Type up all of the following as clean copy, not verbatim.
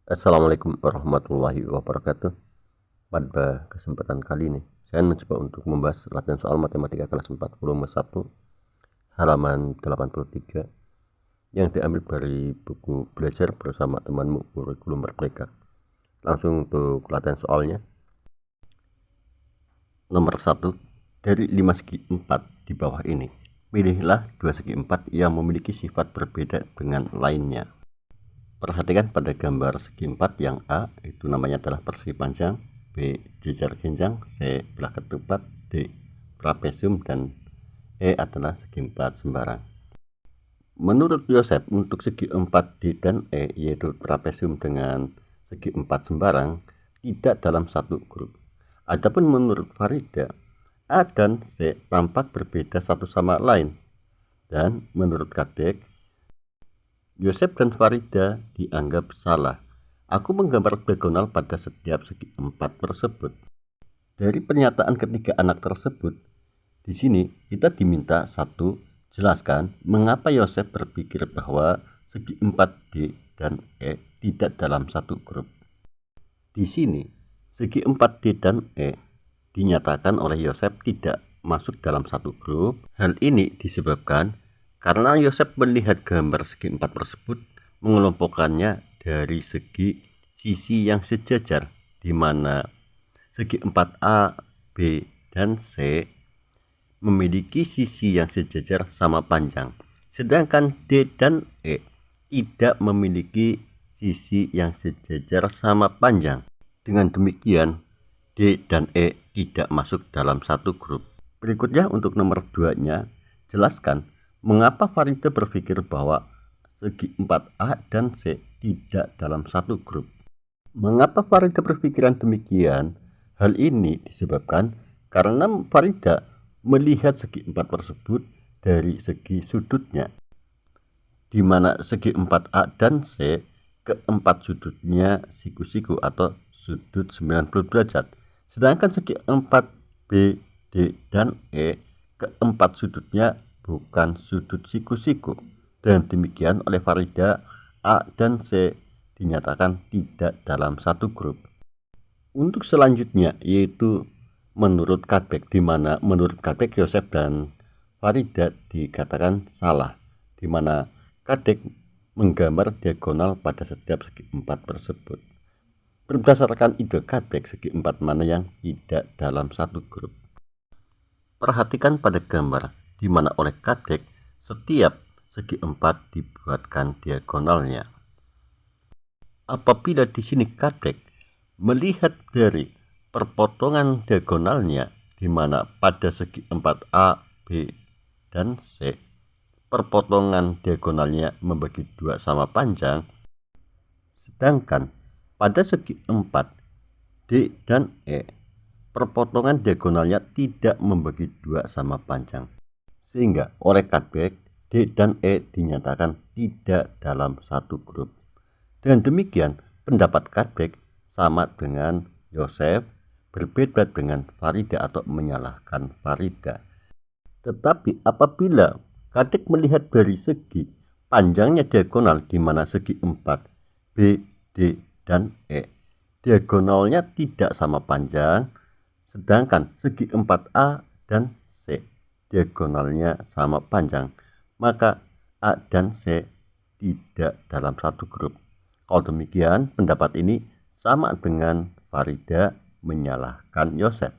Assalamualaikum warahmatullahi wabarakatuh. Pada kesempatan kali ini saya mencoba untuk membahas latihan soal matematika kelas 41 halaman 83 yang diambil dari buku Belajar Bersama Temanmu Kurikulum Merdeka. Langsung untuk latihan soalnya. Nomor 1, dari 5 segi 4 di bawah ini, pilihlah 2 segi 4 yang memiliki sifat berbeda dengan lainnya. Perhatikan pada gambar segi 4 yang A itu namanya adalah persegi panjang, B jejar genjang, C belah ketupat, D trapesium, dan E adalah segi 4 sembarang. Menurut Yosef, untuk segi 4 D dan E yaitu trapesium dengan segi 4 sembarang tidak dalam satu grup. Adapun menurut Farida, A dan C tampak berbeda satu sama lain. Dan menurut Kadek, Yosef dan Farida dianggap salah. Aku menggambar diagonal pada setiap segi 4 tersebut. Dari pernyataan ketiga anak tersebut, di sini kita diminta satu, jelaskan mengapa Yosef berpikir bahwa segi 4D dan E tidak dalam satu grup. Di sini, segi 4D dan E dinyatakan oleh Yosef tidak masuk dalam satu grup. Hal ini disebabkan karena Yosef melihat gambar segi 4 tersebut mengelompokkannya dari segi sisi yang sejajar, di mana segi 4A, B, dan C memiliki sisi yang sejajar sama panjang, sedangkan D dan E tidak memiliki sisi yang sejajar sama panjang. Dengan demikian, D dan E tidak masuk dalam satu grup. Berikutnya untuk nomor 2-nya, jelaskan mengapa Farida berpikir bahwa segi 4A dan C tidak dalam satu grup. Mengapa Farida berpikiran demikian? Hal ini disebabkan karena Farida melihat segi 4 tersebut dari segi sudutnya, di mana segi 4A dan C keempat sudutnya siku-siku atau sudut 90 derajat. Sedangkan segi 4B, D, dan E keempat sudutnya bukan sudut siku-siku. Dan demikian oleh Farida, A dan C dinyatakan tidak dalam satu grup. Untuk selanjutnya yaitu menurut Kadek, di mana menurut Kadek Yosef dan Farida dikatakan salah, di mana Kadek menggambar diagonal pada setiap segi 4 tersebut. Berdasarkan ide Kadek, segi 4 mana yang tidak dalam satu grup. Perhatikan pada gambar di mana oleh Kadek setiap segi 4 dibuatkan diagonalnya. Apabila di sini Kadek melihat dari perpotongan diagonalnya, di mana pada segi 4A, B, dan C perpotongan diagonalnya membagi 2 sama panjang, sedangkan pada segi 4 D dan E perpotongan diagonalnya tidak membagi 2 sama panjang, sehingga oleh Kadek D dan E dinyatakan tidak dalam satu grup. Dengan demikian, pendapat Kadek sama dengan Yosef, berbeda dengan Farida atau menyalahkan Farida. Tetapi apabila Kadek melihat dari segi panjangnya diagonal, di mana segi 4 B, D, dan E diagonalnya tidak sama panjang, sedangkan segi 4A dan C diagonalnya sama panjang, maka A dan C tidak dalam satu grup. Kalau demikian, pendapat ini sama dengan Farida menyalahkan Yosef.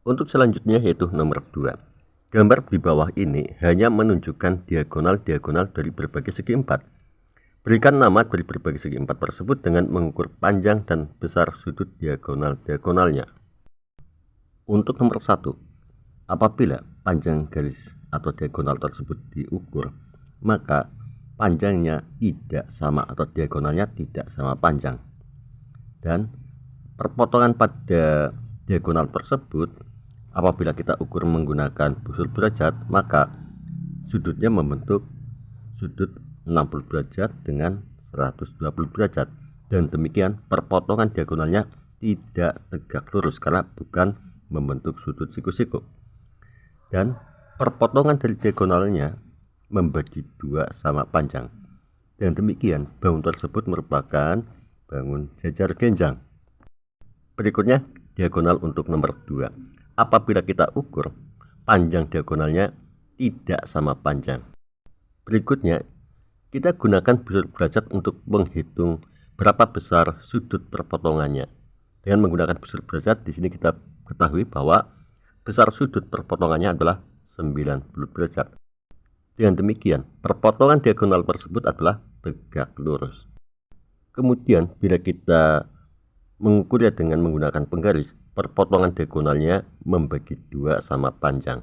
Untuk selanjutnya yaitu nomor 2. Gambar di bawah ini hanya menunjukkan diagonal-diagonal dari berbagai segi 4. Berikan nama dari berbagai segi 4 tersebut dengan mengukur panjang dan besar sudut diagonal-diagonalnya. Untuk nomor 1, apabila panjang garis atau diagonal tersebut diukur, maka panjangnya tidak sama atau diagonalnya tidak sama panjang. Dan perpotongan pada diagonal tersebut, apabila kita ukur menggunakan busur derajat, maka sudutnya membentuk sudut 60 derajat dengan 120 derajat. Dan demikian perpotongan diagonalnya tidak tegak lurus karena bukan membentuk sudut siku-siku. Dan perpotongan dari diagonalnya membagi 2 sama panjang. Dengan demikian, bangun tersebut merupakan bangun jajar genjang. Berikutnya, diagonal untuk nomor 2. Apabila kita ukur, panjang diagonalnya tidak sama panjang. Berikutnya, kita gunakan busur derajat untuk menghitung berapa besar sudut perpotongannya. Dengan menggunakan busur derajat, di sini kita ketahui bahwa besar sudut perpotongannya adalah 90 derajat. Dengan demikian, perpotongan diagonal tersebut adalah tegak lurus. Kemudian, bila kita mengukurnya dengan menggunakan penggaris, perpotongan diagonalnya membagi 2 sama panjang.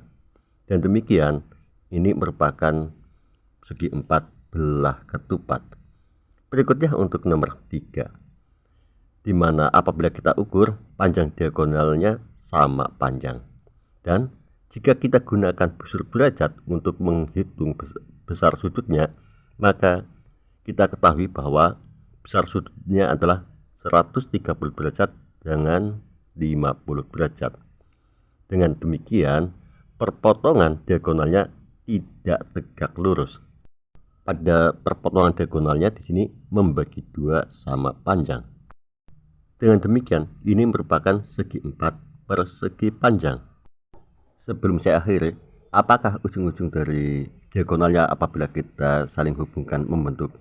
Dan demikian, ini merupakan segi 4 belah ketupat. Berikutnya untuk nomor 3, di mana apabila kita ukur, panjang diagonalnya sama panjang. Dan jika kita gunakan busur derajat untuk menghitung besar sudutnya, maka kita ketahui bahwa besar sudutnya adalah 130 derajat dengan 50 derajat. Dengan demikian, perpotongan diagonalnya tidak tegak lurus. Pada perpotongan diagonalnya di sini membagi 2 sama panjang. Dengan demikian, ini merupakan segi 4 per segi panjang. Sebelum saya akhiri, apakah ujung-ujung dari diagonalnya apabila kita saling hubungkan membentuk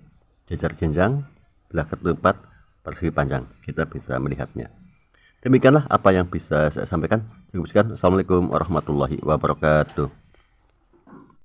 jajar genjang, belah ketupat, persegi panjang? Kita bisa melihatnya. Demikianlah apa yang bisa saya sampaikan. Cukup sekian. Assalamualaikum warahmatullahi wabarakatuh.